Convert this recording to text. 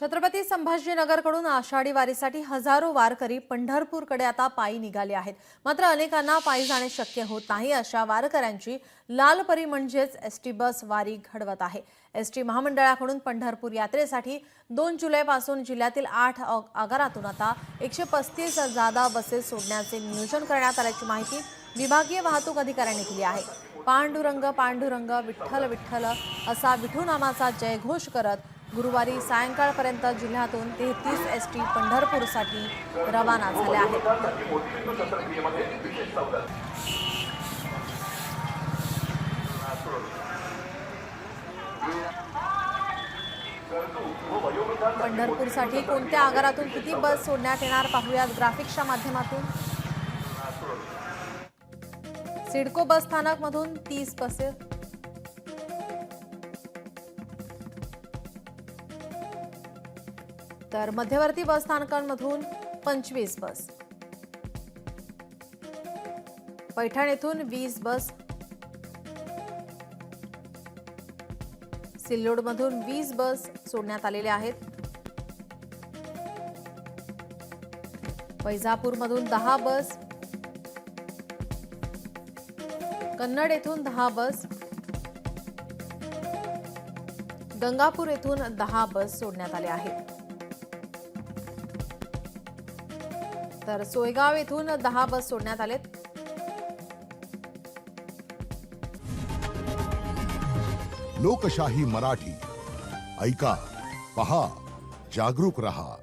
छत्रपती संभाजीनगरकडून आषाढी वारीसाठी हजारो वारकरी पंढरपूरकडे आता पायी निघाले आहेत। मात्र अनेकांना पायी जाणे शक्य होत नाही। अशा वारकऱ्यांची लालपरी म्हणजेच एसटी बस वारी घडवत आहे। एसटी महामंडळाकडून पंढरपूर यात्रेसाठी 2 जुलैपासून जिल्ह्यातील 8 आगारातून आता 135 जादा बसेस सोडण्याचे नियोजन करण्यात आल्याची माहिती विभागीय वाहतूक अधिकाऱ्यांनी दिली आहे। पांडुरंग पांडुरंग विठ्ठल विठ्ठल असा विठुनामाचा जयघोष करत गुरुवारी सायंकाळपर्यंत जिल्ह्यातून 33 एसटी पंढरपूरसाठी रवाना झाल्या आहेत। पंढरपूरसाठी कोणत्या आगारातून किती बस सोडण्यात येणार पाहूयात ग्राफिक्सच्या माध्यमातून। सिडको बस स्थानक मधून 30 बसेस, तर मध्यवर्ती बस स्थानकांमधून 25 बस, पैठण येथून 20 बस, सिल्लोड मधून 20 बस सोडण्यात आलेल्या आहेत। वैजापूर मधून 10 बस, कन्नड येथून 10 बस, गंगापूर येथून 10 बस सोडण्यात आल्या आहेत। तर सोयगाव येथून 10 बस सोडण्यात आलेत। लोकशाही मराठी ऐका, पहा, जागरूक रहा।